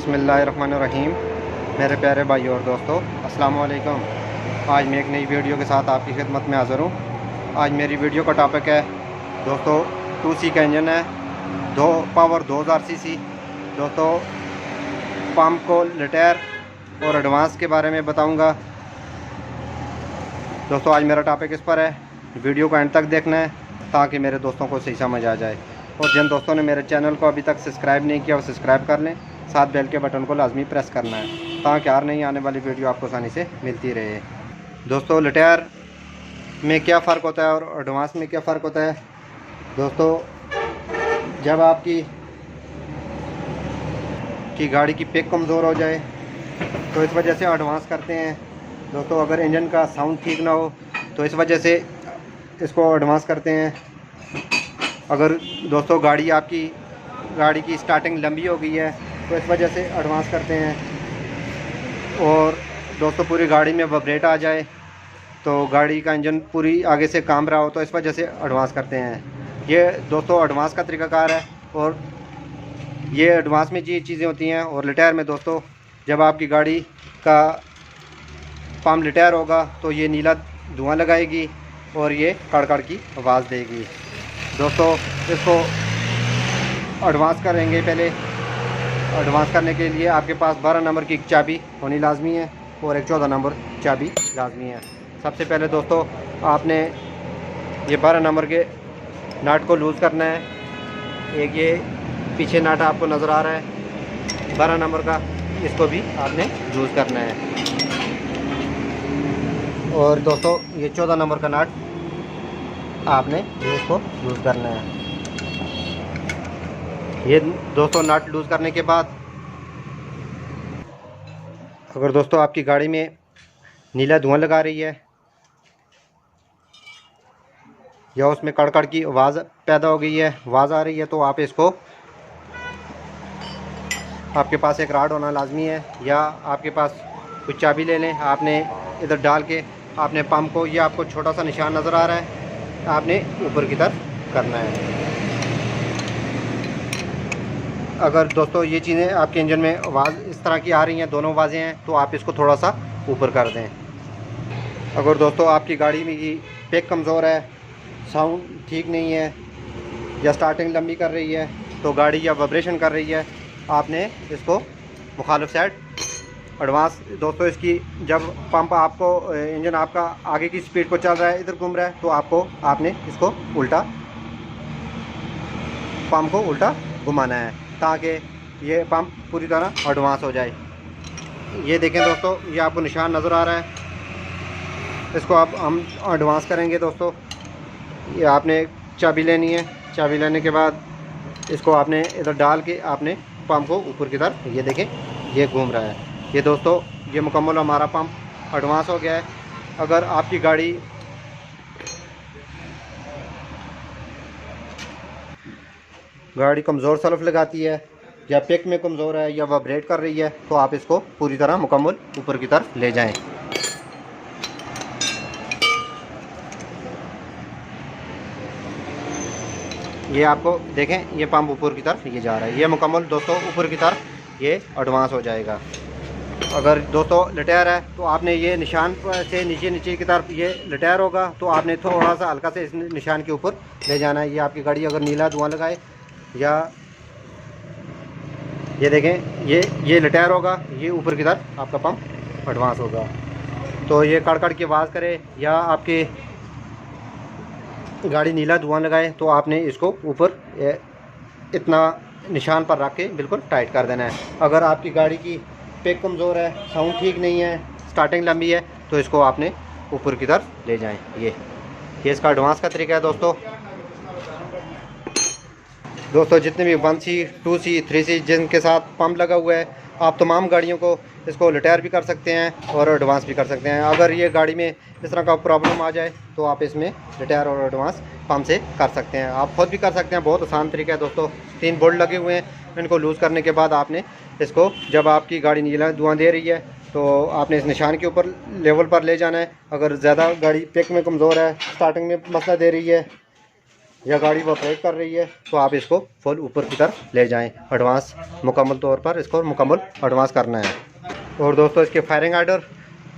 बिस्मिल्लाहिर्रहमानिर्रहीम। मेरे प्यारे भाई और दोस्तों, अस्सलाम वालेकुम। आज मैं एक नई वीडियो के साथ आपकी खिदमत में हाज़िर हूँ। आज मेरी वीडियो का टॉपिक है दोस्तों 2C का इंजन है, पावर 2000 सीसी। दोस्तों पंप को लिटायर और एडवांस के बारे में बताऊँगा। दोस्तों आज मेरा टॉपिक इस पर है, वीडियो को एंड तक देखना है ताकि मेरे दोस्तों को सही समझ आ जाए। और जिन दोस्तों ने मेरे चैनल को अभी तक सब्सक्राइब नहीं किया वो सब्सक्राइब कर लें, साथ बेल के बटन को लाजमी प्रेस करना है ताकि हर नई आने वाली वीडियो आपको आसानी से मिलती रहे। दोस्तों लिटायर में क्या फ़र्क होता है और एडवांस में क्या फ़र्क होता है। दोस्तों जब आपकी गाड़ी की पिक कमज़ोर हो जाए तो इस वजह से एडवांस करते हैं। दोस्तों अगर इंजन का साउंड ठीक ना हो तो इस वजह से इसको एडवांस करते हैं। अगर दोस्तों गाड़ी की स्टार्टिंग लंबी हो गई है तो इस वजह से एडवांस करते हैं। और दोस्तों पूरी गाड़ी में वाइब्रेट आ जाए तो गाड़ी का इंजन पूरी आगे से काम रहा हो तो इस वजह से एडवांस करते हैं। ये दोस्तों एडवांस का तरीक़ाकार है और ये एडवांस में ये चीज़ें होती हैं। और लिटायर में दोस्तों जब आपकी गाड़ी का पंप लिटायर होगा तो ये नीला धुआं लगाएगी और ये कड़कड़ की आवाज़ देगी। दोस्तों इसको एडवांस करेंगे। पहले एडवांस करने के लिए आपके पास 12 नंबर की एक चाबी होनी लाजमी है और एक 14 नंबर चाबी लाजमी है। सबसे पहले दोस्तों आपने ये 12 नंबर के नट को लूज़ करना है। एक ये पीछे नट आपको नज़र आ रहा है 12 नंबर का, इसको भी आपने लूज़ करना है। और दोस्तों ये 14 नंबर का नट आपने इसको लूज़ करना है। ये दोस्तों नट लूज़ करने के बाद अगर दोस्तों आपकी गाड़ी में नीला धुआं लगा रही है या उसमें कड़कड़ की आवाज़ पैदा हो गई है, आवाज़ आ रही है, तो आप इसको आपके पास एक राड होना लाजमी है या आपके पास कुछ चाबी ले लें। आपने इधर डाल के आपने पंप को, ये आपको छोटा सा निशान नज़र आ रहा है, आपने ऊपर की तरफ करना है। अगर दोस्तों ये चीज़ें आपके इंजन में आवाज़ इस तरह की आ रही हैं, दोनों आवाज़ें हैं, तो आप इसको थोड़ा सा ऊपर कर दें। अगर दोस्तों आपकी गाड़ी में ये पिक कमज़ोर है, साउंड ठीक नहीं है या स्टार्टिंग लंबी कर रही है तो गाड़ी या वाइब्रेशन कर रही है, आपने इसको मुखालिफ साइड एडवांस। दोस्तों इसकी जब पंप आपको इंजन आपका आगे की स्पीड को चल रहा है, इधर घूम रहा है, तो आपने इसको उल्टा, पंप को उल्टा घुमाना है ताकि ये पंप पूरी तरह एडवांस हो जाए। ये देखें दोस्तों, ये आपको निशान नज़र आ रहा है, इसको हम एडवांस करेंगे। दोस्तों ये आपने चाबी लेनी है, चाबी लेने के बाद इसको आपने इधर डाल के आपने पंप को ऊपर की तरफ, ये देखें ये घूम रहा है। ये दोस्तों ये मुकम्मल हमारा पंप एडवांस हो गया है। अगर आपकी गाड़ी कमज़ोर सल्फ लगाती है या पिक में कमज़ोर है या वाइब्रेट कर रही है तो आप इसको पूरी तरह मुकम्मल ऊपर की तरफ ले जाएं। ये आपको देखें ये पंप ऊपर की तरफ ये जा रहा है, ये मुकम्मल दोस्तों ऊपर की तरफ ये एडवांस हो जाएगा। अगर दोस्तों लिटायर है तो आपने ये निशान से नीचे की तरफ ये लिटायर होगा तो आपने थोड़ा सा हल्का से इस निशान के ऊपर ले जाना है। ये आपकी गाड़ी अगर नीला धुआं लगाए या ये देखें ये लिटायर होगा, ये ऊपर की तरफ आपका पंप एडवांस होगा। तो ये कड़कड़ की आवाज़ करे या आपकी गाड़ी नीला धुआं लगाए तो आपने इसको ऊपर इतना निशान पर रख के बिल्कुल टाइट कर देना है। अगर आपकी गाड़ी की पिक कमज़ोर है, साउंड ठीक नहीं है, स्टार्टिंग लंबी है, तो इसको आपने ऊपर की तरफ ले जाएं। ये इसका एडवांस का तरीका है। दोस्तों जितने भी 1C 2C 3C जिनके साथ पंप लगा हुआ है, आप तमाम गाड़ियों को इसको लिटायर भी कर सकते हैं और एडवांस भी कर सकते हैं। अगर ये गाड़ी में इस तरह का प्रॉब्लम आ जाए तो आप इसमें लिटायर और एडवांस पंप से कर सकते हैं। आप खुद भी कर सकते हैं, बहुत आसान तरीका है दोस्तों। 3 बोल्ट लगे हुए हैं, इनको लूज़ करने के बाद आपने इसको, जब आपकी गाड़ी नीला धुआं दे रही है तो आपने इस निशान के ऊपर लेवल पर ले जाना है। अगर ज़्यादा गाड़ी पिक में कमज़ोर है, स्टार्टिंग में मसला दे रही है या गाड़ी वो ब्रेक कर रही है तो आप इसको फुल ऊपर की तरफ ले जाएं। एडवांस मुकम्मल तौर पर इसको मुकम्मल एडवांस करना है। और दोस्तों इसके फायरिंग आर्डर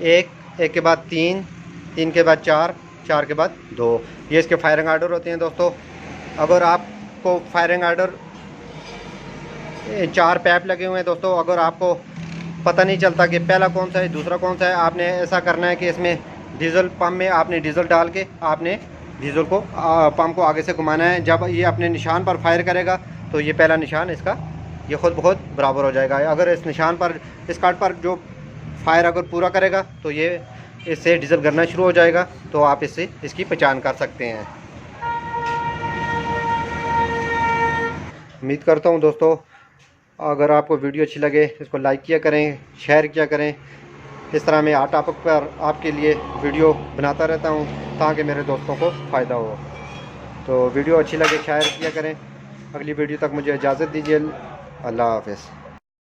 1 के बाद 3 के बाद 4 के बाद 2, ये इसके फायरिंग आर्डर होते हैं दोस्तों। अगर आपको फायरिंग आर्डर 4 पैप लगे हुए हैं दोस्तों, अगर आपको पता नहीं चलता कि पहला कौन सा है दूसरा कौन सा है, आपने ऐसा करना है कि इसमें डीजल पंप में आपने डीजल डाल के आपने डीजल को पंप को आगे से घुमाना है। जब ये अपने निशान पर फायर करेगा तो ये पहला निशान इसका ये खुद ब खुद बराबर हो जाएगा। अगर इस निशान पर इस कार्ड पर जो फायर अगर पूरा करेगा तो ये इससे डीजल गिरना शुरू हो जाएगा, तो आप इससे इसकी पहचान कर सकते हैं। उम्मीद करता हूँ दोस्तों अगर आपको वीडियो अच्छी लगे इसको लाइक किया करें, शेयर किया करें। इस तरह मैं हर टॉपिक पर आपके लिए वीडियो बनाता रहता हूँ ताकि मेरे दोस्तों को फ़ायदा हो। तो वीडियो अच्छी लगे शेयर किया करें। अगली वीडियो तक मुझे इजाज़त दीजिए। अल्लाह हाफ़िज़।